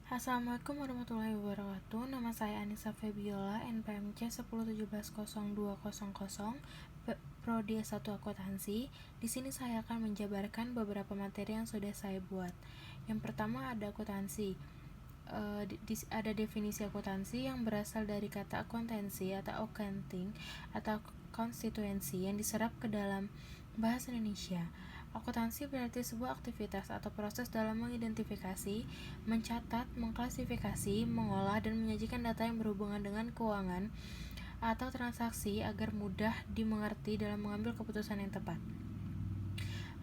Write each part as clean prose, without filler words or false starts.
Assalamualaikum warahmatullahi wabarakatuh. Nama saya Anissa Febiola, NPMC 10170200, Prodi S1 Akuntansi. Di sini saya akan menjabarkan beberapa materi yang sudah saya buat. Yang pertama ada akuntansi. Ada definisi akuntansi yang berasal dari kata akuntansi atau accounting atau konstituensi yang diserap ke dalam bahasa Indonesia. Akuntansi berarti sebuah aktivitas atau proses dalam mengidentifikasi, mencatat, mengklasifikasi, mengolah, dan menyajikan data yang berhubungan dengan keuangan atau transaksi agar mudah dimengerti dalam mengambil keputusan yang tepat.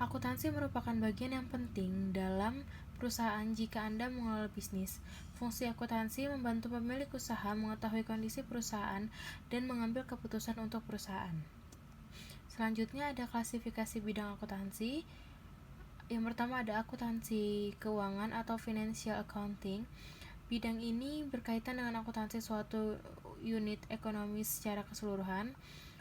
Akuntansi merupakan bagian yang penting dalam perusahaan jika Anda mengelola bisnis. Fungsi akuntansi membantu pemilik usaha mengetahui kondisi perusahaan dan mengambil keputusan untuk perusahaan. Selanjutnya ada klasifikasi bidang akuntansi. Yang pertama ada akuntansi keuangan atau financial accounting. Bidang ini berkaitan dengan akuntansi suatu unit ekonomi secara keseluruhan.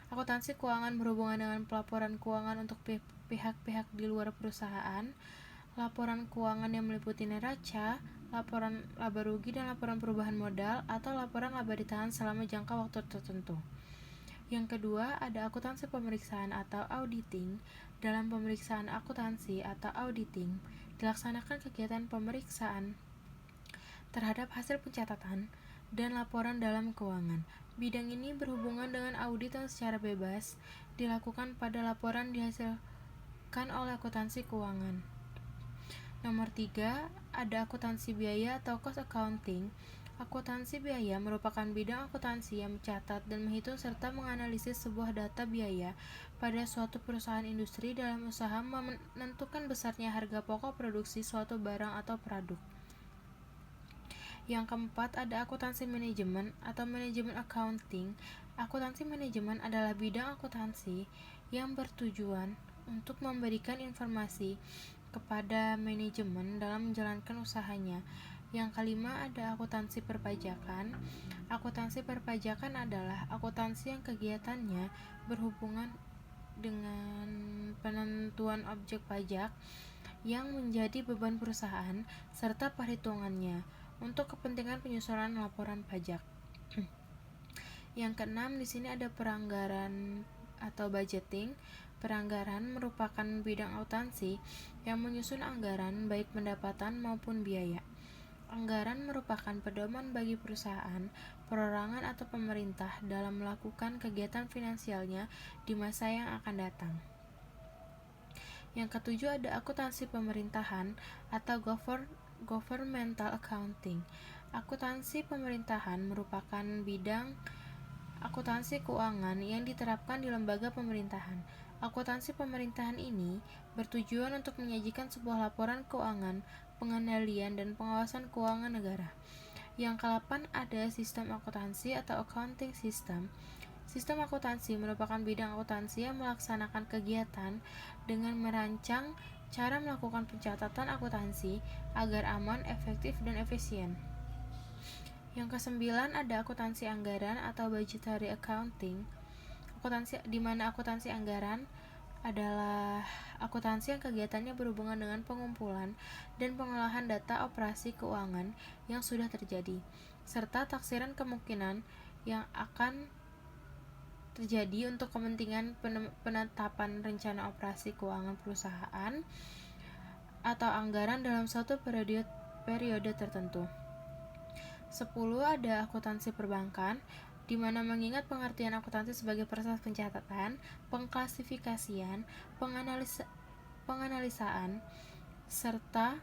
Akuntansi keuangan berhubungan dengan pelaporan keuangan untuk pihak-pihak di luar perusahaan, laporan keuangan yang meliputi neraca, laporan laba rugi dan laporan perubahan modal, atau laporan laba ditahan selama jangka waktu tertentu. Yang kedua, ada akuntansi pemeriksaan atau auditing. Dalam pemeriksaan akuntansi atau auditing, dilaksanakan kegiatan pemeriksaan terhadap hasil pencatatan dan laporan dalam keuangan. Bidang ini berhubungan dengan audit yang secara bebas dilakukan pada laporan dihasilkan oleh akuntansi keuangan. Nomor 3, ada akuntansi biaya atau cost accounting. Akuntansi biaya merupakan bidang akuntansi yang mencatat dan menghitung serta menganalisis sebuah data biaya pada suatu perusahaan industri dalam usaha menentukan besarnya harga pokok produksi suatu barang atau produk. Yang keempat, ada akuntansi manajemen atau manajemen accounting. Akuntansi manajemen adalah bidang akuntansi yang bertujuan untuk memberikan informasi kepada manajemen dalam menjalankan usahanya. Yang kelima, ada akuntansi perpajakan. Akuntansi perpajakan adalah akuntansi yang kegiatannya berhubungan dengan penentuan objek pajak yang menjadi beban perusahaan serta perhitungannya untuk kepentingan penyusunan laporan pajak. Yang keenam, di sini ada peranggaran atau budgeting. Peranggaran merupakan bidang akuntansi yang menyusun anggaran baik pendapatan maupun biaya. Anggaran merupakan pedoman bagi perusahaan, perorangan atau pemerintah dalam melakukan kegiatan finansialnya di masa yang akan datang. Yang ketujuh, ada akuntansi pemerintahan atau governmental accounting. Akuntansi pemerintahan merupakan bidang akuntansi keuangan yang diterapkan di lembaga pemerintahan. Akuntansi pemerintahan ini bertujuan untuk menyajikan sebuah laporan keuangan, pengendalian, dan pengawasan keuangan negara. Yang ke-8 ada sistem akuntansi atau accounting system. Sistem akuntansi merupakan bidang akuntansi yang melaksanakan kegiatan dengan merancang cara melakukan pencatatan akuntansi agar aman, efektif, dan efisien. Yang ke-9 ada akuntansi anggaran atau budgetary accounting. Di mana akuntansi anggaran adalah akuntansi yang kegiatannya berhubungan dengan pengumpulan dan pengolahan data operasi keuangan yang sudah terjadi, serta taksiran kemungkinan yang akan terjadi untuk kepentingan penetapan rencana operasi keuangan perusahaan atau anggaran dalam suatu periode tertentu. 10 ada akuntansi perbankan, di mana mengingat pengertian akuntansi sebagai proses pencatatan, pengklasifikasian, penganalisaan, serta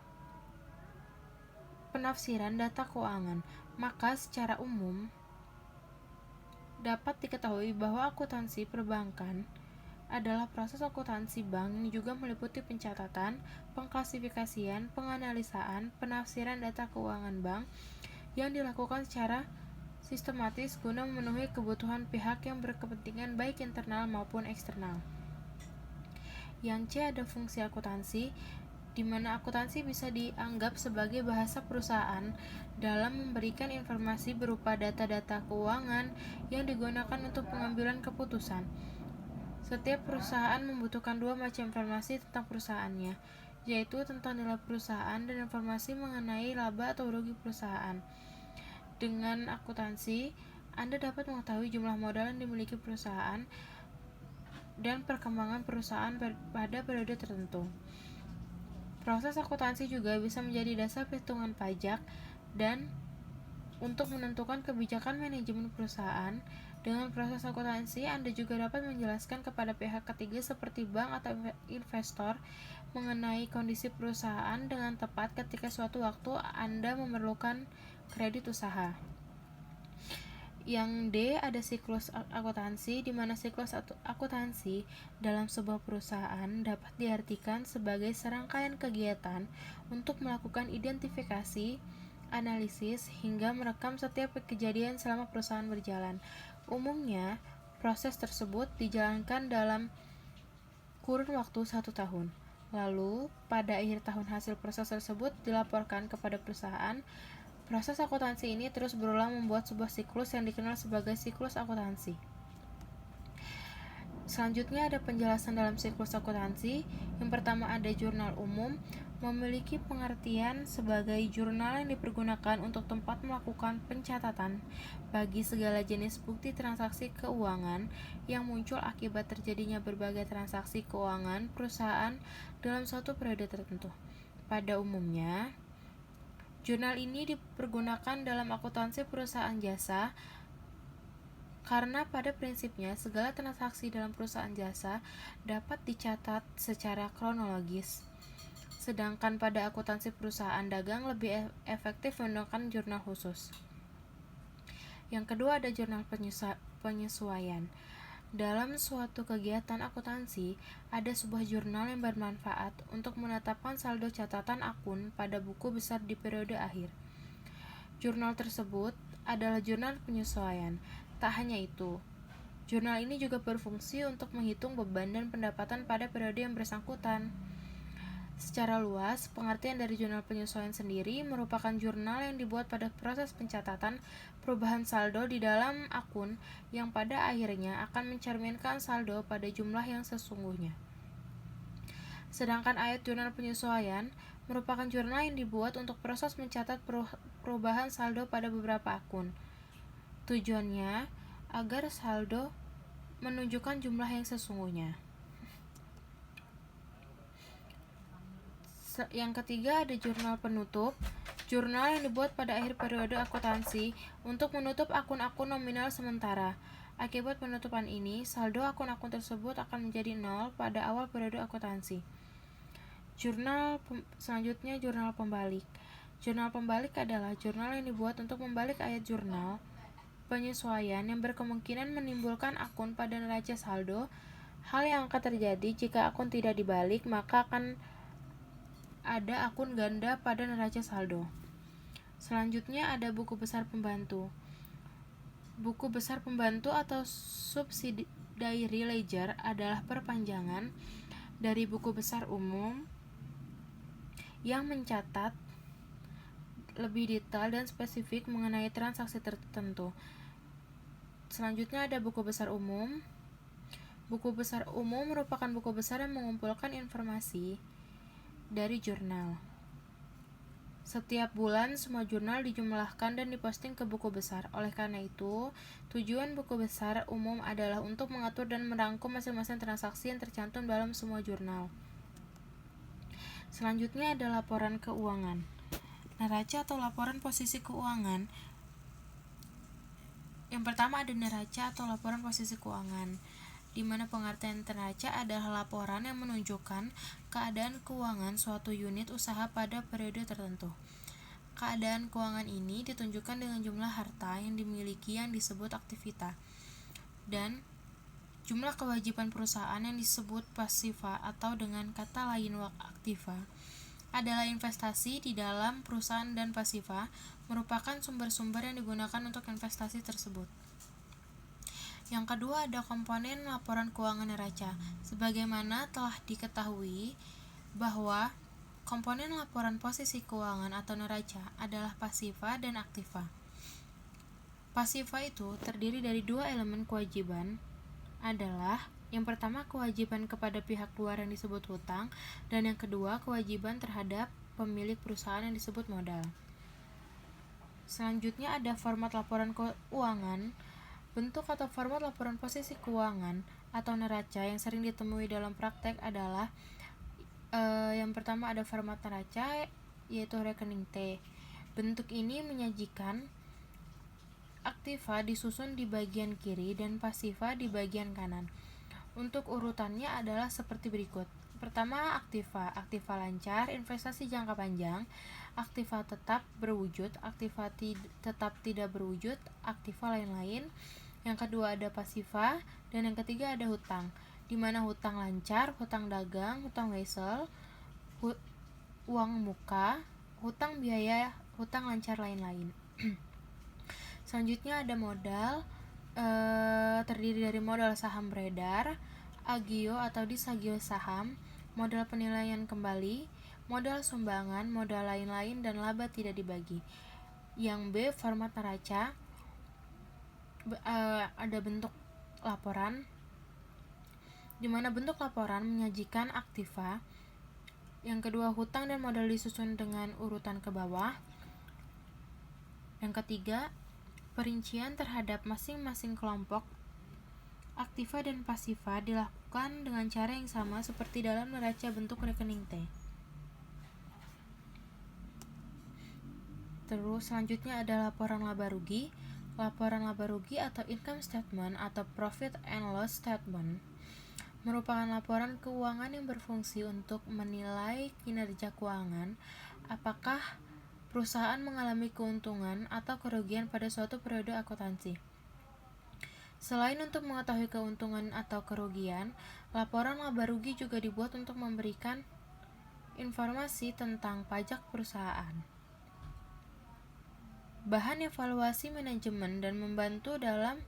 penafsiran data keuangan, maka secara umum dapat diketahui bahwa akuntansi perbankan adalah proses akuntansi bank yang juga meliputi pencatatan, pengklasifikasian, penganalisaan, penafsiran data keuangan bank yang dilakukan secara sistematis guna memenuhi kebutuhan pihak yang berkepentingan baik internal maupun eksternal. Yang C ada fungsi akuntansi, di mana akuntansi bisa dianggap sebagai bahasa perusahaan dalam memberikan informasi berupa data-data keuangan yang digunakan untuk pengambilan keputusan. Setiap perusahaan membutuhkan dua macam informasi tentang perusahaannya, yaitu tentang nilai perusahaan dan informasi mengenai laba atau rugi perusahaan. Dengan akuntansi, Anda dapat mengetahui jumlah modal yang dimiliki perusahaan dan perkembangan perusahaan pada periode tertentu. Proses akuntansi juga bisa menjadi dasar perhitungan pajak dan untuk menentukan kebijakan manajemen perusahaan. Dengan proses akuntansi, Anda juga dapat menjelaskan kepada pihak ketiga seperti bank atau investor mengenai kondisi perusahaan dengan tepat ketika suatu waktu Anda memerlukan kredit usaha. Yang D, ada siklus akuntansi, di mana siklus akuntansi dalam sebuah perusahaan dapat diartikan sebagai serangkaian kegiatan untuk melakukan identifikasi, analisis, hingga merekam setiap kejadian selama perusahaan berjalan. Umumnya, proses tersebut dijalankan dalam kurun waktu 1 tahun. Lalu, pada akhir tahun hasil proses tersebut dilaporkan kepada perusahaan. Proses akuntansi ini terus berulang membuat sebuah siklus yang dikenal sebagai siklus akuntansi. Selanjutnya ada penjelasan dalam siklus akuntansi. Yang pertama ada jurnal umum, memiliki pengertian sebagai jurnal yang dipergunakan untuk tempat melakukan pencatatan bagi segala jenis bukti transaksi keuangan yang muncul akibat terjadinya berbagai transaksi keuangan perusahaan dalam suatu periode tertentu. Pada umumnya, jurnal ini dipergunakan dalam akuntansi perusahaan jasa karena pada prinsipnya segala transaksi dalam perusahaan jasa dapat dicatat secara kronologis. Sedangkan pada akuntansi perusahaan dagang lebih efektif menggunakan jurnal khusus. Yang kedua ada jurnal penyesuaian. Dalam suatu kegiatan akuntansi, ada sebuah jurnal yang bermanfaat untuk menetapkan saldo catatan akun pada buku besar di periode akhir. Jurnal tersebut adalah jurnal penyesuaian. Tak hanya itu, jurnal ini juga berfungsi untuk menghitung beban dan pendapatan pada periode yang bersangkutan. Secara luas, pengertian dari jurnal penyesuaian sendiri merupakan jurnal yang dibuat pada proses pencatatan perubahan saldo di dalam akun yang pada akhirnya akan mencerminkan saldo pada jumlah yang sesungguhnya. Sedangkan ayat jurnal penyesuaian merupakan jurnal yang dibuat untuk proses mencatat perubahan saldo pada beberapa akun. Tujuannya agar saldo menunjukkan jumlah yang sesungguhnya. Yang ketiga ada jurnal penutup. Jurnal yang dibuat pada akhir periode akuntansi untuk menutup akun-akun nominal sementara. Akibat penutupan ini, saldo akun-akun tersebut akan menjadi nol pada awal periode akuntansi. Selanjutnya jurnal pembalik. Jurnal pembalik adalah jurnal yang dibuat untuk membalik ayat jurnal penyesuaian yang berkemungkinan menimbulkan akun pada neraca saldo. Hal yang akan terjadi jika akun tidak dibalik, maka akan ada akun ganda pada neraca saldo. Selanjutnya ada buku besar pembantu. Buku besar pembantu atau subsidiary ledger adalah perpanjangan dari buku besar umum yang mencatat lebih detail dan spesifik mengenai transaksi tertentu. Selanjutnya ada buku besar umum. Buku besar umum merupakan buku besar yang mengumpulkan informasi dari jurnal. Setiap bulan semua jurnal dijumlahkan dan diposting ke buku besar. Oleh karena itu, tujuan buku besar umum adalah untuk mengatur dan merangkum masing-masing transaksi yang tercantum dalam semua jurnal. Selanjutnya ada laporan keuangan. Neraca atau laporan posisi keuangan. Yang pertama ada neraca atau laporan posisi keuangan, di mana pengertian neraca adalah laporan yang menunjukkan keadaan keuangan suatu unit usaha pada periode tertentu. Keadaan keuangan ini ditunjukkan dengan jumlah harta yang dimiliki yang disebut aktiva, dan jumlah kewajiban perusahaan yang disebut pasiva, atau dengan kata lain aktiva adalah investasi di dalam perusahaan, dan pasiva merupakan sumber-sumber yang digunakan untuk investasi tersebut. Yang kedua ada komponen laporan keuangan neraca. Sebagaimana telah diketahui bahwa komponen laporan posisi keuangan atau neraca adalah pasiva dan aktiva. Pasiva itu terdiri dari dua elemen kewajiban adalah Yang pertama, kewajiban kepada pihak luar yang disebut hutang, dan yang kedua, kewajiban terhadap pemilik perusahaan yang disebut modal. Selanjutnya ada format laporan keuangan. Bentuk atau format laporan posisi keuangan atau neraca yang sering ditemui dalam praktek adalah yang pertama ada format neraca, yaitu rekening T. Bentuk ini menyajikan aktiva disusun di bagian kiri dan pasiva di bagian kanan. Untuk urutannya adalah seperti berikut. Pertama, aktiva lancar, investasi jangka panjang, aktiva tetap berwujud, aktiva tetap tidak berwujud, aktiva lain-lain. Yang kedua ada pasiva, dan yang ketiga ada hutang, di mana hutang lancar, hutang dagang, hutang wesel, uang muka, hutang biaya, hutang lancar lain-lain. Selanjutnya ada modal, terdiri dari modal saham beredar, agio atau disagio saham, modal penilaian kembali, modal sumbangan, modal lain-lain, dan laba tidak dibagi. Yang B, format neraca, ada bentuk laporan, di mana bentuk laporan menyajikan aktiva. Yang kedua, hutang dan modal disusun dengan urutan ke bawah. Yang ketiga, perincian terhadap masing-masing kelompok aktiva dan pasiva dilakukan dengan cara yang sama seperti dalam neraca bentuk rekening T. Terus selanjutnya ada laporan laba rugi. Laporan laba rugi atau income statement atau profit and loss statement merupakan laporan keuangan yang berfungsi untuk menilai kinerja keuangan, apakah perusahaan mengalami keuntungan atau kerugian pada suatu periode akuntansi. Selain untuk mengetahui keuntungan atau kerugian, laporan laba rugi juga dibuat untuk memberikan informasi tentang pajak perusahaan, bahan evaluasi manajemen, dan membantu dalam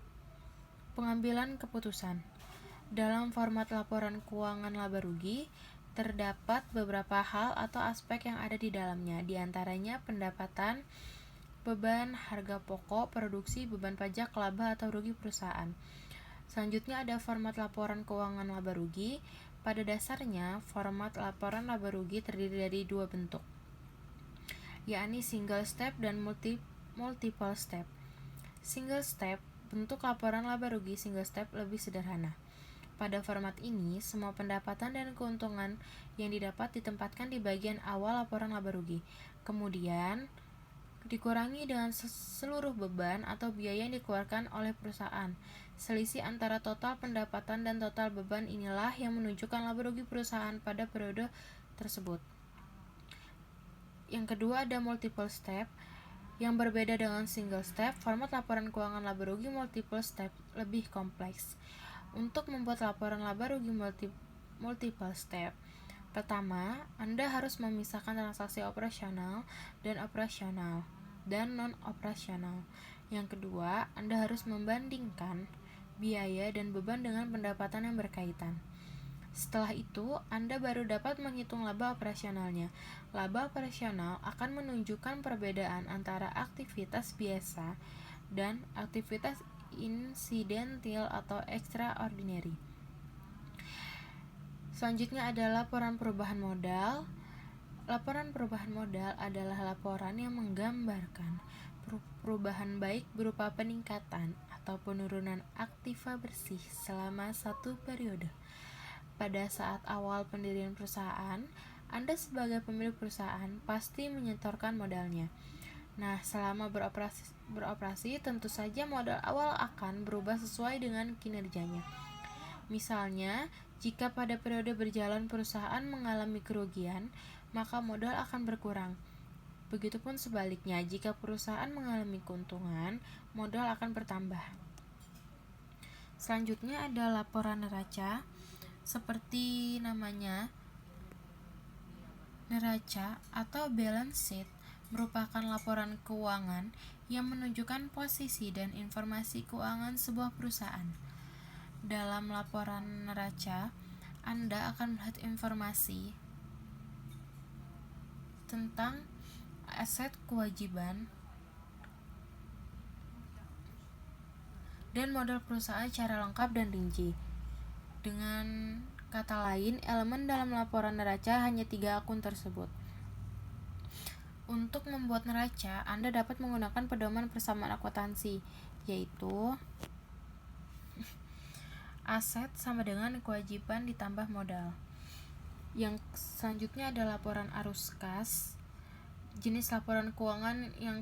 pengambilan keputusan. Dalam format laporan keuangan laba rugi, terdapat beberapa hal atau aspek yang ada di dalamnya, diantaranya pendapatan, beban harga pokok, produksi, beban pajak, laba atau rugi perusahaan. Selanjutnya ada format laporan keuangan laba rugi. Pada dasarnya, format laporan laba rugi terdiri dari dua bentuk, yakni single step dan multiple step. Single step, bentuk laporan laba rugi single step lebih sederhana. Pada format ini, semua pendapatan dan keuntungan yang didapat ditempatkan di bagian awal laporan laba rugi. Kemudian, dikurangi dengan seluruh beban atau biaya yang dikeluarkan oleh perusahaan. Selisih antara total pendapatan dan total beban inilah yang menunjukkan laba rugi perusahaan pada periode tersebut. Yang kedua ada multiple step. Yang berbeda dengan single step, format laporan keuangan laba rugi multiple step lebih kompleks. Untuk membuat laporan laba rugi multiple step, pertama, Anda harus memisahkan transaksi operasional dan non-operasional. Yang kedua, Anda harus membandingkan biaya dan beban dengan pendapatan yang berkaitan. Setelah itu, Anda baru dapat menghitung laba operasionalnya. Laba operasional akan menunjukkan perbedaan antara aktivitas biasa dan aktivitas insidental atau extraordinary. Selanjutnya ada laporan perubahan modal. Laporan perubahan modal adalah laporan yang menggambarkan perubahan baik berupa peningkatan atau penurunan aktiva bersih selama satu periode. Pada saat awal pendirian perusahaan, Anda sebagai pemilik perusahaan pasti menyetorkan modalnya. Nah, selama beroperasi tentu saja modal awal akan berubah sesuai dengan kinerjanya. Misalnya, jika pada periode berjalan perusahaan mengalami kerugian, maka modal akan berkurang. Begitupun sebaliknya, jika perusahaan mengalami keuntungan, modal akan bertambah. Selanjutnya ada laporan neraca. Seperti namanya, neraca atau balance sheet merupakan laporan keuangan yang menunjukkan posisi dan informasi keuangan sebuah perusahaan. Dalam laporan neraca, Anda akan melihat informasi tentang aset, kewajiban, dan modal perusahaan secara lengkap dan rinci. Dengan kata lain, elemen dalam laporan neraca hanya 3 akun tersebut. Untuk membuat neraca, Anda dapat menggunakan pedoman persamaan akuntansi, yaitu aset sama dengan kewajiban ditambah modal. Yang selanjutnya ada laporan arus kas. Jenis laporan keuangan yang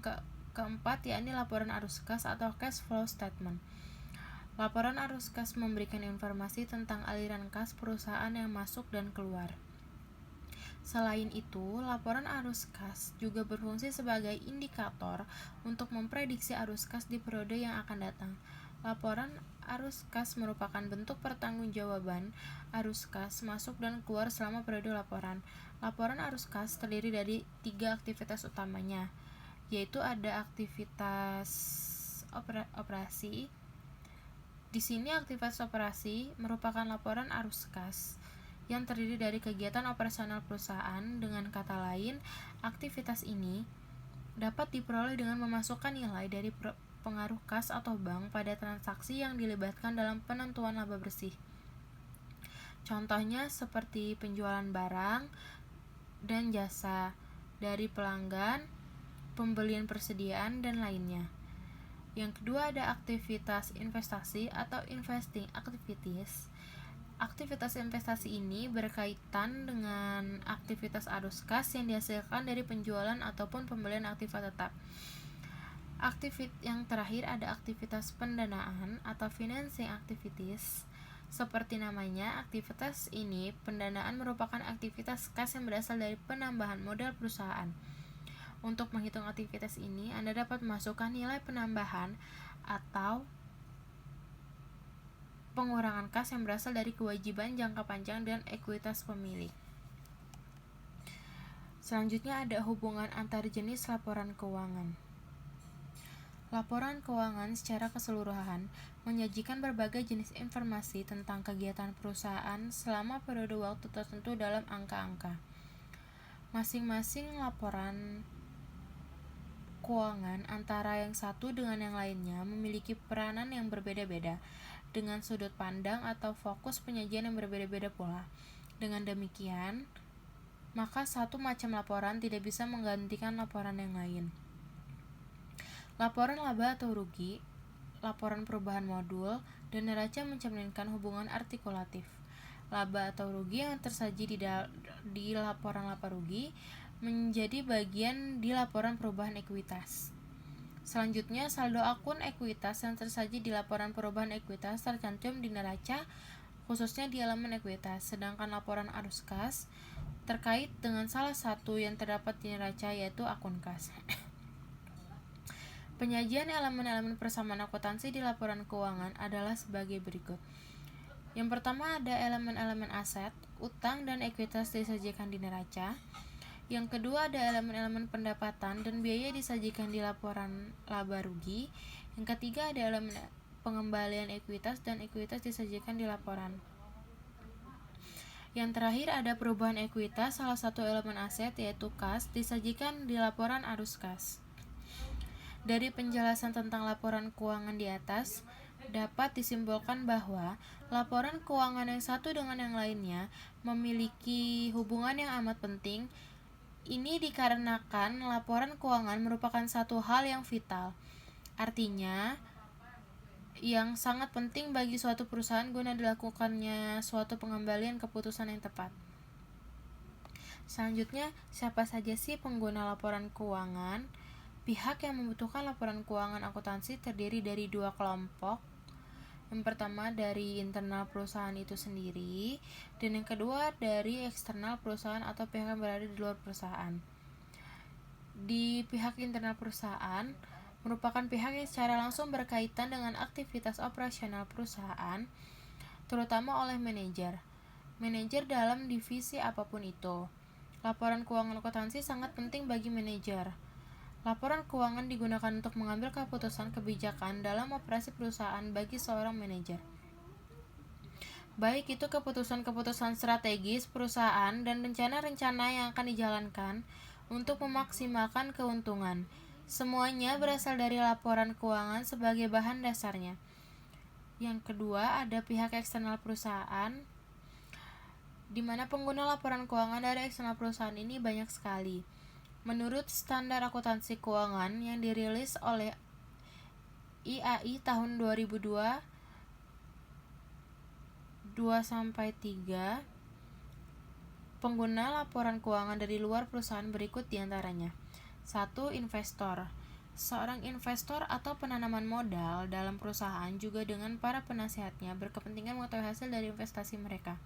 keempat yakni laporan arus kas atau cash flow statement. Laporan arus kas memberikan informasi tentang aliran kas perusahaan yang masuk dan keluar. Selain itu, laporan arus kas juga berfungsi sebagai indikator untuk memprediksi arus kas di periode yang akan datang. Laporan arus kas merupakan bentuk pertanggungjawaban arus kas masuk dan keluar selama periode laporan. Laporan arus kas terdiri dari 3 aktivitas utamanya, yaitu ada aktivitas operasi. Di sini aktivitas operasi merupakan laporan arus kas yang terdiri dari kegiatan operasional perusahaan. Dengan kata lain, aktivitas ini dapat diperoleh dengan memasukkan nilai dari pengaruh kas atau bank pada transaksi yang dilibatkan dalam penentuan laba bersih. Contohnya seperti penjualan barang dan jasa dari pelanggan, pembelian persediaan, dan lainnya. Yang kedua ada aktivitas investasi atau investing activities. Aktivitas investasi ini berkaitan dengan aktivitas arus kas yang dihasilkan dari penjualan ataupun pembelian aktiva tetap. Yang terakhir ada aktivitas pendanaan atau financing activities. Seperti namanya, aktivitas ini pendanaan merupakan aktivitas kas yang berasal dari penambahan modal perusahaan. Untuk menghitung aktivitas ini, Anda dapat memasukkan nilai penambahan atau pengurangan kas yang berasal dari kewajiban jangka panjang dan ekuitas pemilik. Selanjutnya ada hubungan antar jenis laporan keuangan. Laporan keuangan secara keseluruhan menyajikan berbagai jenis informasi tentang kegiatan perusahaan selama periode waktu tertentu dalam angka-angka. Masing-masing laporan keuangan antara yang satu dengan yang lainnya memiliki peranan yang berbeda-beda, dengan sudut pandang atau fokus penyajian yang berbeda-beda pula. Dengan demikian, maka satu macam laporan tidak bisa menggantikan laporan yang lain. Laporan laba atau rugi, laporan perubahan modul, dan neraca mencerminkan hubungan artikulatif. Laba atau rugi yang tersaji di laporan laba rugi menjadi bagian di laporan perubahan ekuitas. Selanjutnya, saldo akun ekuitas yang tersaji di laporan perubahan ekuitas tercantum di neraca, khususnya di elemen ekuitas, sedangkan laporan arus kas terkait dengan salah satu yang terdapat di neraca, yaitu akun kas. Penyajian elemen-elemen persamaan akuntansi di laporan keuangan adalah sebagai berikut. Yang pertama ada elemen-elemen aset, utang, dan ekuitas disajikan di neraca. Yang kedua ada elemen-elemen pendapatan dan biaya disajikan di laporan laba rugi. Yang ketiga ada elemen pengembalian ekuitas dan ekuitas disajikan di laporan. Yang terakhir ada perubahan ekuitas, salah satu elemen aset yaitu kas disajikan di laporan arus kas. Dari penjelasan tentang laporan keuangan di atas, dapat disimpulkan bahwa laporan keuangan yang satu dengan yang lainnya memiliki hubungan yang amat penting. Ini dikarenakan laporan keuangan merupakan satu hal yang vital, artinya yang sangat penting bagi suatu perusahaan guna dilakukannya suatu pengembalian keputusan yang tepat. Selanjutnya, siapa saja sih pengguna laporan keuangan? Pihak yang membutuhkan laporan keuangan akuntansi terdiri dari 2 kelompok. Yang pertama dari internal perusahaan itu sendiri, dan yang kedua dari eksternal perusahaan atau pihak yang berada di luar perusahaan. Di pihak internal perusahaan merupakan pihak yang secara langsung berkaitan dengan aktivitas operasional perusahaan, terutama oleh manajer dalam divisi apapun itu. Laporan keuangan akuntansi sangat penting bagi manajer. Laporan keuangan digunakan untuk mengambil keputusan kebijakan dalam operasi perusahaan bagi seorang manajer. Baik itu keputusan-keputusan strategis perusahaan dan rencana-rencana yang akan dijalankan untuk memaksimalkan keuntungan. Semuanya berasal dari laporan keuangan sebagai bahan dasarnya. Yang kedua, ada pihak eksternal perusahaan, di mana pengguna laporan keuangan dari eksternal perusahaan ini banyak sekali. Menurut standar akuntansi keuangan yang dirilis oleh IAI tahun 2002 2-3, pengguna laporan keuangan dari luar perusahaan berikut diantaranya. 1. Investor. Seorang investor atau penanaman modal dalam perusahaan juga dengan para penasihatnya berkepentingan mengetahui hasil dari investasi mereka,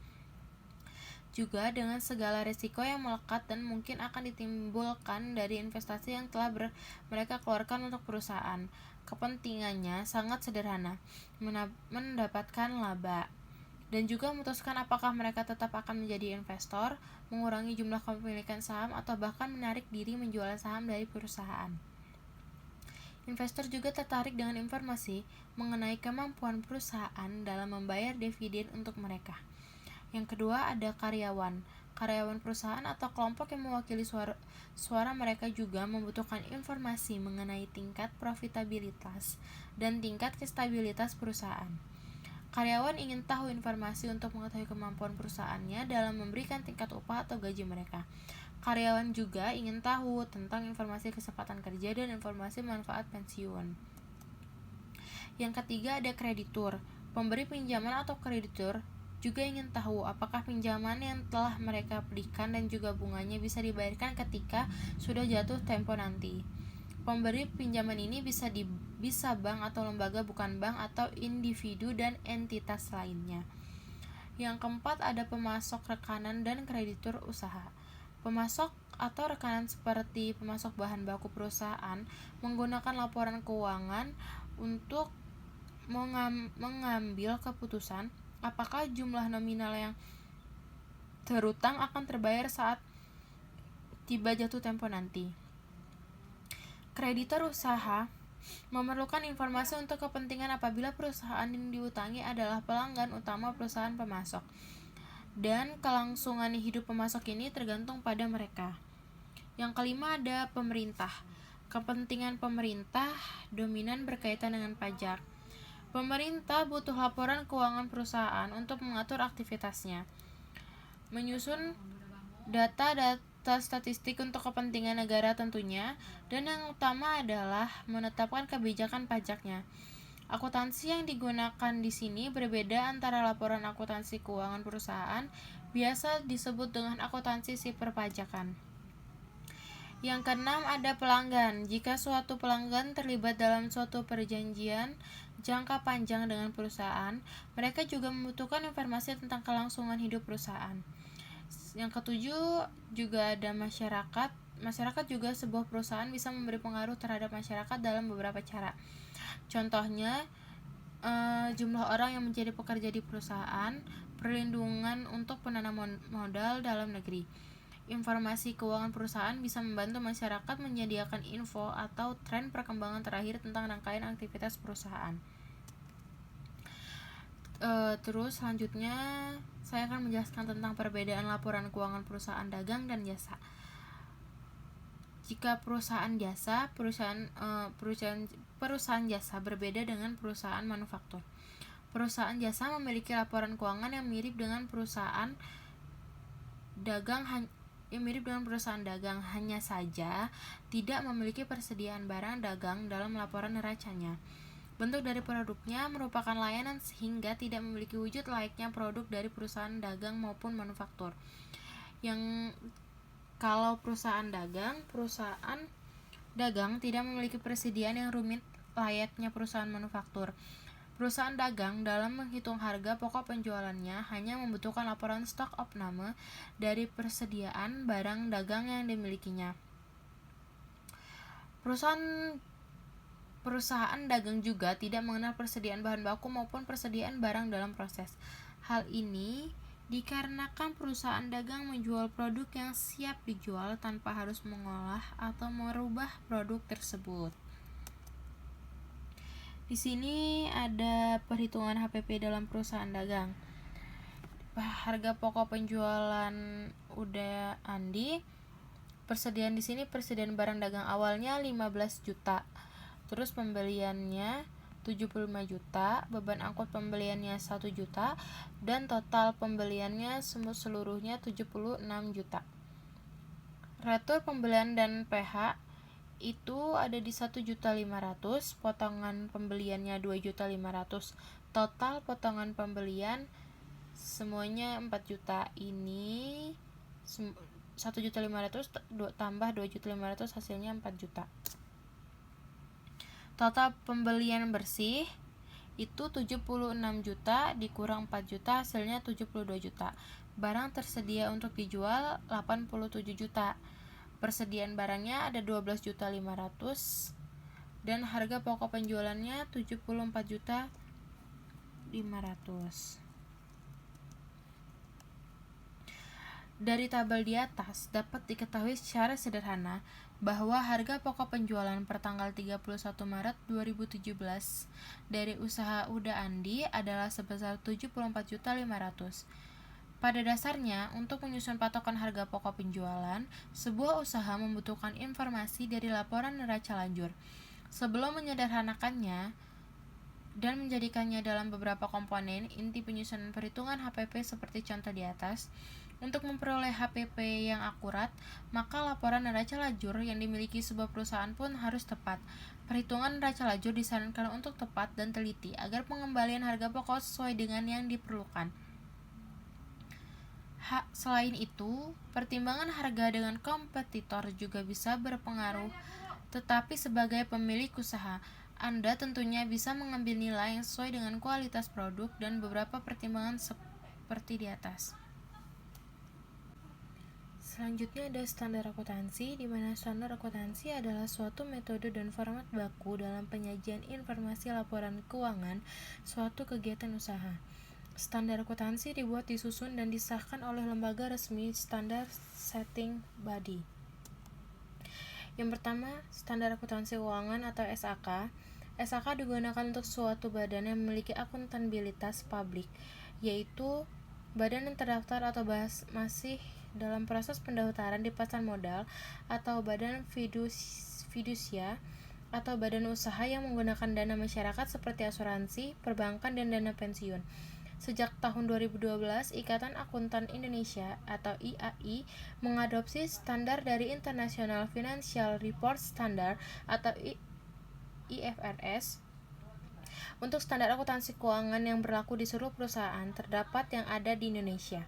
juga dengan segala risiko yang melekat dan mungkin akan ditimbulkan dari investasi yang telah mereka keluarkan untuk perusahaan. Kepentingannya sangat sederhana, mendapatkan laba, dan juga memutuskan apakah mereka tetap akan menjadi investor, mengurangi jumlah kepemilikan saham, atau bahkan menarik diri menjual saham dari perusahaan. Investor juga tertarik dengan informasi mengenai kemampuan perusahaan dalam membayar dividen untuk mereka. Yang kedua, ada karyawan. Karyawan perusahaan atau kelompok yang mewakili suara mereka juga membutuhkan informasi mengenai tingkat profitabilitas dan tingkat stabilitas perusahaan. Karyawan ingin tahu informasi untuk mengetahui kemampuan perusahaannya dalam memberikan tingkat upah atau gaji mereka. Karyawan juga ingin tahu tentang informasi kesempatan kerja dan informasi manfaat pensiun. Yang ketiga, ada kreditur. Pemberi pinjaman atau kreditur juga ingin tahu apakah pinjaman yang telah mereka berikan dan juga bunganya bisa dibayarkan ketika sudah jatuh tempo nanti. Pemberi pinjaman ini bisa bank atau lembaga bukan bank atau individu dan entitas lainnya. Yang keempat, ada pemasok rekanan dan kreditur usaha. Pemasok atau rekanan seperti pemasok bahan baku perusahaan menggunakan laporan keuangan untuk mengambil keputusan apakah jumlah nominal yang terutang akan terbayar saat tiba jatuh tempo nanti. Kreditur usaha memerlukan informasi untuk kepentingan apabila perusahaan yang diutangi adalah pelanggan utama perusahaan pemasok, dan kelangsungan hidup pemasok ini tergantung pada mereka. Yang kelima, ada pemerintah. Kepentingan pemerintah dominan berkaitan dengan pajak. Pemerintah butuh laporan keuangan perusahaan untuk mengatur aktivitasnya, menyusun data statistik untuk kepentingan negara tentunya, dan yang utama adalah menetapkan kebijakan pajaknya. Akuntansi yang digunakan di sini berbeda antara laporan akuntansi keuangan perusahaan, biasa disebut dengan akuntansi sipil perpajakan. Yang keenam, ada pelanggan. Jika suatu pelanggan terlibat dalam suatu perjanjian jangka panjang dengan perusahaan, mereka juga membutuhkan informasi tentang kelangsungan hidup perusahaan. Yang ketujuh, juga ada masyarakat. Masyarakat juga sebuah perusahaan bisa memberi pengaruh terhadap masyarakat dalam beberapa cara. Contohnya, jumlah orang yang menjadi pekerja di perusahaan, perlindungan untuk penanam modal dalam negeri. Informasi keuangan perusahaan bisa membantu masyarakat menyediakan info atau tren perkembangan terakhir tentang rangkaian aktivitas perusahaan. Terus selanjutnya saya akan menjelaskan tentang perbedaan laporan keuangan perusahaan dagang dan jasa. Jika perusahaan jasa, perusahaan jasa berbeda dengan perusahaan manufaktur. Perusahaan jasa memiliki laporan keuangan yang mirip dengan perusahaan dagang, hanya saja tidak memiliki persediaan barang dagang dalam laporan neracanya. Bentuk dari produknya merupakan layanan sehingga tidak memiliki wujud layaknya produk dari perusahaan dagang maupun manufaktur. Kalau perusahaan dagang tidak memiliki persediaan yang rumit layaknya perusahaan manufaktur. Perusahaan dagang dalam menghitung harga pokok penjualannya hanya membutuhkan laporan stok opname dari persediaan barang dagang yang dimilikinya. Perusahaan dagang juga tidak mengenal persediaan bahan baku maupun persediaan barang dalam proses. Hal ini dikarenakan perusahaan dagang menjual produk yang siap dijual tanpa harus mengolah atau merubah produk tersebut. Di sini ada perhitungan HPP dalam perusahaan dagang. Harga pokok penjualan udah Andi. Persediaan di sini persediaan barang dagang awalnya 15 juta. Terus pembeliannya 75 juta, beban angkut pembeliannya 1 juta, dan total pembeliannya seluruhnya 76 juta. Retur pembelian dan PH itu ada di 1.500.000, potongan pembeliannya 2.500.000, total potongan pembelian semuanya 4 juta. Ini 1.500.000 tambah 2.500.000 hasilnya 4 juta. Total pembelian bersih itu 76 juta dikurang 4 juta hasilnya 72 juta. Barang tersedia untuk dijual 87 juta. Persediaan barangnya ada 12.500.000 dan harga pokok penjualannya 74.500.000. Dari tabel di atas dapat diketahui secara sederhana bahwa harga pokok penjualan per tanggal 31 Maret 2017 dari usaha Uda Andi adalah sebesar 74.500.000. Pada dasarnya, untuk menyusun patokan harga pokok penjualan, sebuah usaha membutuhkan informasi dari laporan neraca lanjur. Sebelum menyederhanakannya dan menjadikannya dalam beberapa komponen inti penyusunan perhitungan HPP seperti contoh di atas, untuk memperoleh HPP yang akurat, maka laporan neraca lajur yang dimiliki sebuah perusahaan pun harus tepat. Perhitungan neraca lajur disarankan untuk tepat dan teliti agar pengembalian harga pokok sesuai dengan yang diperlukan. Selain itu, pertimbangan harga dengan kompetitor juga bisa berpengaruh, tetapi sebagai pemilik usaha, Anda tentunya bisa mengambil nilai yang sesuai dengan kualitas produk dan beberapa pertimbangan seperti di atas. Selanjutnya ada standar akuntansi, di mana standar akuntansi adalah suatu metode dan format baku dalam penyajian informasi laporan keuangan suatu kegiatan usaha. Standar akuntansi dibuat, disusun, dan disahkan oleh lembaga resmi Standard Setting Body. Yang pertama, Standar Akuntansi Keuangan atau SAK. SAK digunakan untuk suatu badan yang memiliki akuntabilitas publik, yaitu badan yang terdaftar atau masih dalam proses pendaftaran di pasar modal, atau badan fidusia atau badan usaha yang menggunakan dana masyarakat seperti asuransi, perbankan, dan dana pensiun. Sejak tahun 2012, Ikatan Akuntan Indonesia atau IAI mengadopsi standar dari International Financial Report Standard atau IFRS. Untuk standar akuntansi keuangan yang berlaku di seluruh perusahaan terdapat yang ada di Indonesia.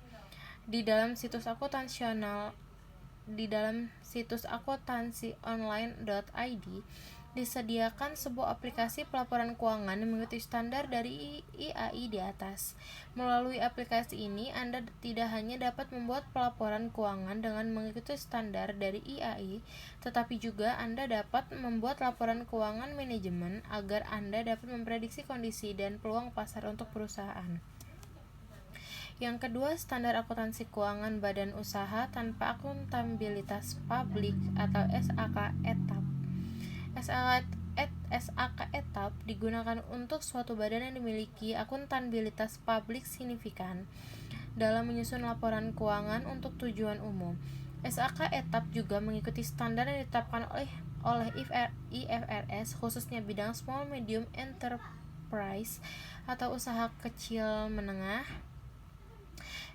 Di dalam situs akuntansionline.id disediakan sebuah aplikasi pelaporan keuangan yang mengikuti standar dari IAI di atas. Melalui aplikasi ini, Anda tidak hanya dapat membuat pelaporan keuangan dengan mengikuti standar dari IAI, tetapi juga Anda dapat membuat laporan keuangan manajemen agar Anda dapat memprediksi kondisi dan peluang pasar untuk perusahaan. Yang kedua, standar akuntansi keuangan badan usaha tanpa akuntabilitas publik atau SAK ETAP. SAK ETAP digunakan untuk suatu badan yang dimiliki akuntabilitas publik signifikan dalam menyusun laporan keuangan untuk tujuan umum. SAK ETAP juga mengikuti standar yang ditetapkan oleh IFRS, khususnya bidang small medium enterprise atau usaha kecil menengah.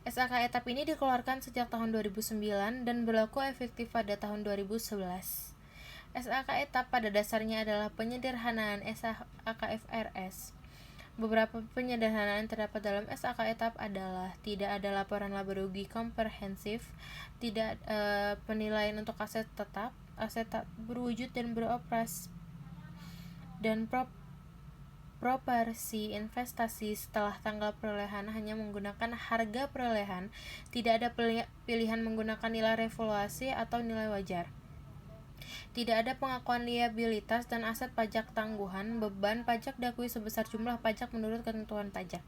SAK ETAP ini dikeluarkan sejak tahun 2009 dan berlaku efektif pada tahun 2011. SAK ETAP pada dasarnya adalah penyederhanaan SAKFRS. Beberapa penyederhanaan terdapat dalam SAK ETAP adalah tidak ada laporan laba rugi komprehensif, tidak penilaian untuk aset tetap, aset tak berwujud dan beroperasi, dan proporsi investasi setelah tanggal perolehan hanya menggunakan harga perolehan, tidak ada pilihan menggunakan nilai revaluasi atau nilai wajar. Tidak ada pengakuan liabilitas dan aset pajak tangguhan, beban pajak diakui sebesar jumlah pajak menurut ketentuan pajak.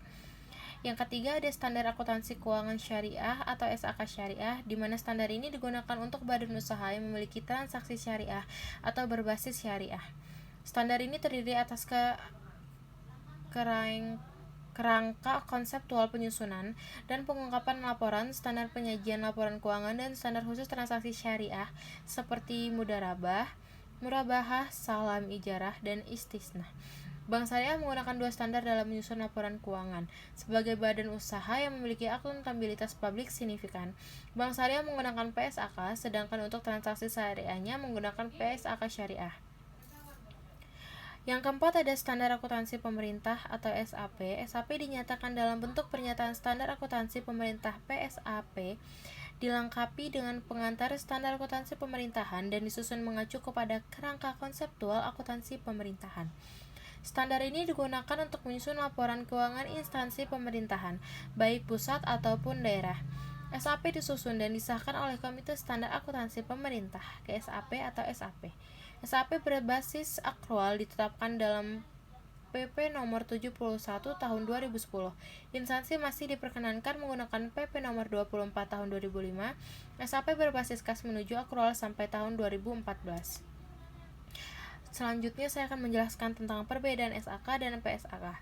Yang ketiga, ada standar akuntansi keuangan syariah atau SAK syariah, di mana standar ini digunakan untuk badan usaha yang memiliki transaksi syariah atau berbasis syariah. Standar ini terdiri atas kerangka konseptual penyusunan dan pengungkapan laporan, standar penyajian laporan keuangan, dan standar khusus transaksi syariah seperti murabahah, salam ijarah, dan istisna. Bank Syariah menggunakan dua standar dalam menyusun laporan keuangan. Sebagai badan usaha yang memiliki akuntabilitas publik signifikan, Bank Syariah menggunakan PSAK, sedangkan untuk transaksi syariahnya menggunakan PSAK Syariah. Yang keempat ada standar akuntansi pemerintah atau SAP. SAP dinyatakan dalam bentuk pernyataan standar akuntansi pemerintah PSAP, dilengkapi dengan pengantar standar akuntansi pemerintahan dan disusun mengacu kepada kerangka konseptual akuntansi pemerintahan. Standar ini digunakan untuk menyusun laporan keuangan instansi pemerintahan, baik pusat ataupun daerah. SAP disusun dan disahkan oleh Komite Standar Akuntansi Pemerintah (KSAP) atau SAP. SAP berbasis akrual ditetapkan dalam PP nomor 71 tahun 2010. Instansi masih diperkenankan menggunakan PP nomor 24 tahun 2005. SAP berbasis kas menuju akrual sampai tahun 2014. Selanjutnya saya akan menjelaskan tentang perbedaan SAK dan PSAK.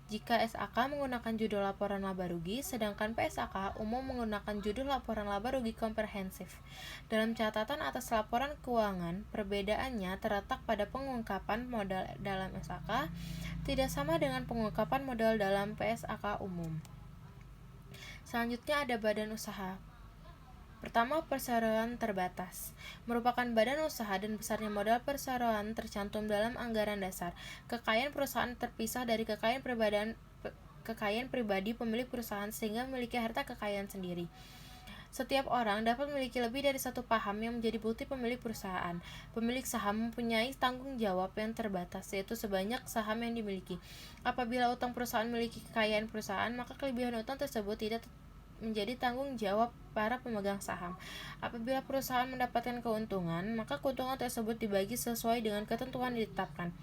Jika SAK menggunakan judul laporan laba rugi, sedangkan PSAK umum menggunakan judul laporan laba rugi komprehensif. Dalam catatan atas laporan keuangan, perbedaannya terletak pada pengungkapan modal dalam SAK tidak sama dengan pengungkapan modal dalam PSAK umum. Selanjutnya ada badan usaha. Pertama, perseroan terbatas merupakan badan usaha dan besarnya modal perseroan tercantum dalam anggaran dasar. Kekayaan perusahaan terpisah dari kekayaan pribadi pemilik perusahaan sehingga memiliki harta kekayaan sendiri. Setiap orang dapat memiliki lebih dari satu paham yang menjadi bukti pemilik perusahaan. Pemilik saham mempunyai tanggung jawab yang terbatas, yaitu sebanyak saham yang dimiliki. Apabila utang perusahaan memiliki kekayaan perusahaan, maka kelebihan utang tersebut tidak menjadi tanggung jawab para pemegang saham. Apabila perusahaan mendapatkan keuntungan, maka keuntungan tersebut dibagi sesuai dengan ketentuan ditetapkan.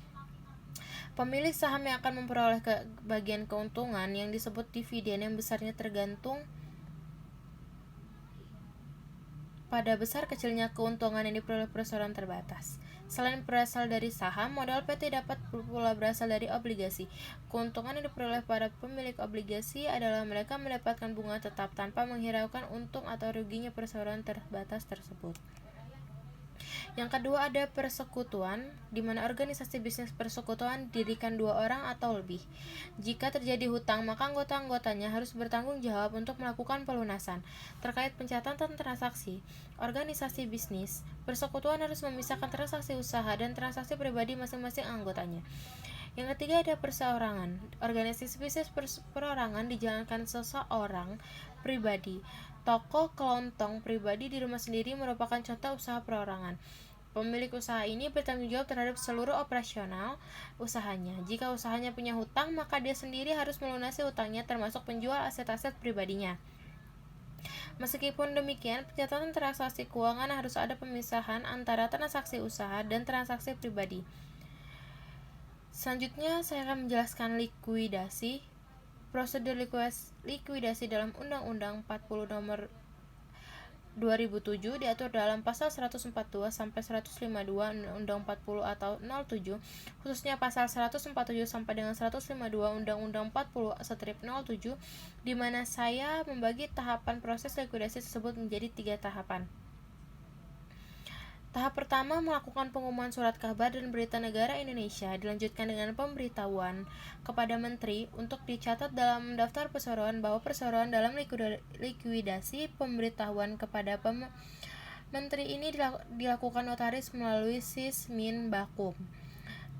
Pemilik saham yang akan memperoleh bagian keuntungan yang disebut dividen yang besarnya tergantung pada besar kecilnya keuntungan yang diperoleh perusahaan terbatas. Selain berasal dari saham, modal PT dapat pula berasal dari obligasi. Keuntungan yang diperoleh para pemilik obligasi adalah mereka mendapatkan bunga tetap tanpa menghiraukan untung atau ruginya perusahaan terbatas tersebut. Yang kedua ada persekutuan, di mana organisasi bisnis persekutuan didirikan 2 orang atau lebih. Jika terjadi hutang, maka anggota-anggotanya harus bertanggung jawab untuk melakukan pelunasan. Terkait pencatatan transaksi, organisasi bisnis persekutuan harus memisahkan transaksi usaha dan transaksi pribadi masing-masing anggotanya. Yang ketiga ada perseorangan. Organisasi bisnis perorangan dijalankan seseorang pribadi. Toko kelontong pribadi di rumah sendiri merupakan contoh usaha perorangan. Pemilik usaha ini bertanggung jawab terhadap seluruh operasional usahanya. Jika usahanya punya hutang, maka dia sendiri harus melunasi hutangnya termasuk penjual aset-aset pribadinya. Meskipun demikian, pencatatan transaksi keuangan harus ada pemisahan antara transaksi usaha dan transaksi pribadi. Selanjutnya saya akan menjelaskan likuidasi. Prosedur likuidasi dalam Undang-Undang 40 Nomor 2007 diatur dalam pasal 142 sampai 152 Undang-Undang 40 atau 07, khususnya pasal 147 sampai dengan 152 Undang-Undang 40/07, di mana saya membagi tahapan proses likuidasi tersebut menjadi 3 tahapan. Tahap pertama melakukan pengumuman surat kabar dan berita negara Indonesia, dilanjutkan dengan pemberitahuan kepada Menteri untuk dicatat dalam daftar perseroan bahwa perseroan dalam likuidasi. Pemberitahuan kepada Menteri ini dilakukan notaris melalui Sismin Bakum.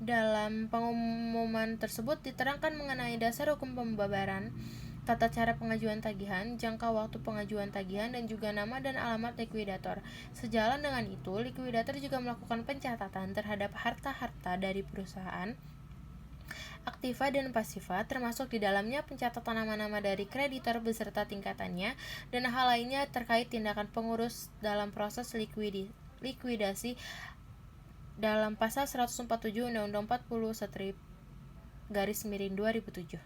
Dalam pengumuman tersebut diterangkan mengenai dasar hukum pembayaran, tata cara pengajuan tagihan, jangka waktu pengajuan tagihan, dan juga nama dan alamat likuidator. Sejalan dengan itu, likuidator juga melakukan pencatatan terhadap harta-harta dari perusahaan, aktiva dan pasiva, termasuk di dalamnya pencatatan nama-nama dari kreditor beserta tingkatannya, dan hal lainnya terkait tindakan pengurus dalam proses likuidasi dalam pasal 147 Undang-Undang 40/2007.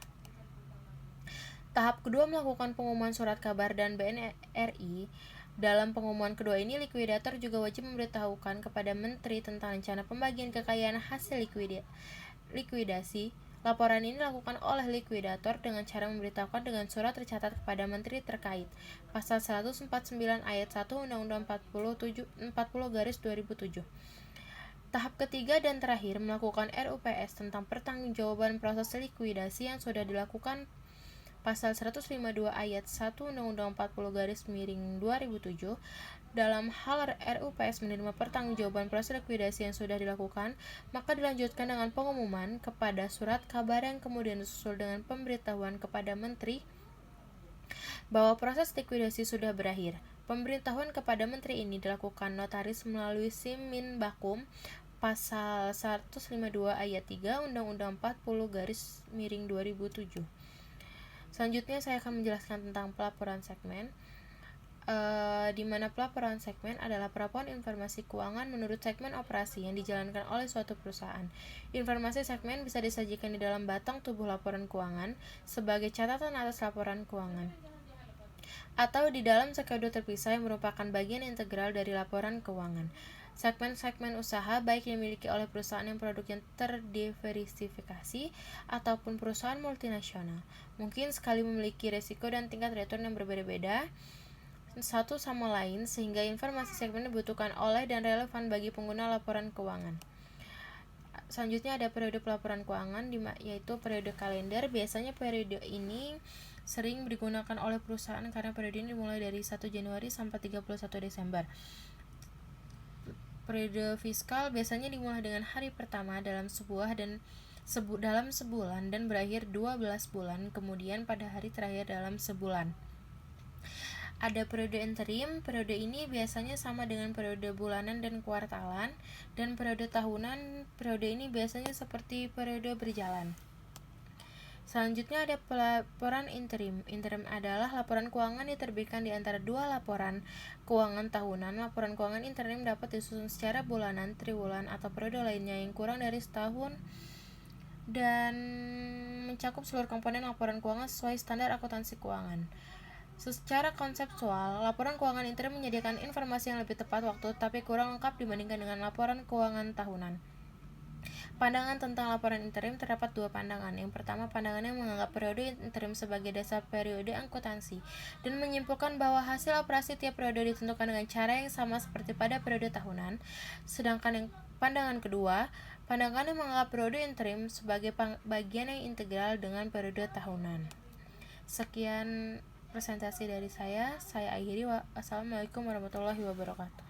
Tahap kedua melakukan pengumuman surat kabar dan BNRI. Dalam pengumuman kedua ini, likuidator juga wajib memberitahukan kepada Menteri tentang rencana pembagian kekayaan hasil likuidasi. Laporan ini dilakukan oleh likuidator dengan cara memberitahukan dengan surat tercatat kepada Menteri terkait. Pasal 149 ayat 1 Undang-Undang 40/2007. Tahap ketiga dan terakhir melakukan RUPS tentang pertanggungjawaban proses likuidasi yang sudah dilakukan Pasal 152 Ayat 1 Undang-Undang 40/2007. Dalam hal RUPS menerima pertanggungjawaban proses likuidasi yang sudah dilakukan, maka dilanjutkan dengan pengumuman kepada surat kabar yang kemudian disusul dengan pemberitahuan kepada Menteri bahwa proses likuidasi sudah berakhir. Pemberitahuan kepada Menteri ini dilakukan notaris melalui Simin Bakum Pasal 152 Ayat 3 Undang-Undang 40/2007. Selanjutnya saya akan menjelaskan tentang pelaporan segmen. Di mana pelaporan segmen adalah pelaporan informasi keuangan menurut segmen operasi yang dijalankan oleh suatu perusahaan. Informasi segmen bisa disajikan di dalam batang tubuh laporan keuangan sebagai catatan atas laporan keuangan, atau di dalam skenario terpisah yang merupakan bagian integral dari laporan keuangan. Segmen-segmen usaha baik yang dimiliki oleh perusahaan yang produknya terdiversifikasi ataupun perusahaan multinasional mungkin sekali memiliki resiko dan tingkat return yang berbeda-beda satu sama lain sehingga informasi segmen dibutuhkan oleh dan relevan bagi pengguna laporan keuangan. Selanjutnya ada periode pelaporan keuangan yaitu periode kalender. Biasanya periode ini sering digunakan oleh perusahaan karena periode ini dimulai dari 1 Januari sampai 31 Desember. Periode fiskal biasanya dimulai dengan hari pertama dalam dalam sebulan dan berakhir 12 bulan kemudian pada hari terakhir dalam sebulan. Ada periode interim. Periode ini biasanya sama dengan periode bulanan dan kuartalan, dan periode tahunan. Periode ini biasanya seperti periode berjalan. Selanjutnya ada pelaporan interim. Interim adalah laporan keuangan diterbitkan di antara dua laporan keuangan tahunan. Laporan keuangan interim dapat disusun secara bulanan, triwulan, atau periode lainnya yang kurang dari setahun dan mencakup seluruh komponen laporan keuangan sesuai standar akuntansi keuangan. Secara konseptual, laporan keuangan interim menyediakan informasi yang lebih tepat waktu tapi kurang lengkap dibandingkan dengan laporan keuangan tahunan. Pandangan tentang laporan interim terdapat dua pandangan. Yang pertama, pandangan yang menganggap periode interim sebagai dasar periode akuntansi dan menyimpulkan bahwa hasil operasi tiap periode ditentukan dengan cara yang sama seperti pada periode tahunan. Sedangkan yang pandangan kedua, pandangan yang menganggap periode interim sebagai bagian yang integral dengan periode tahunan. Sekian presentasi dari saya akhiri. Wassalamualaikum warahmatullahi wabarakatuh.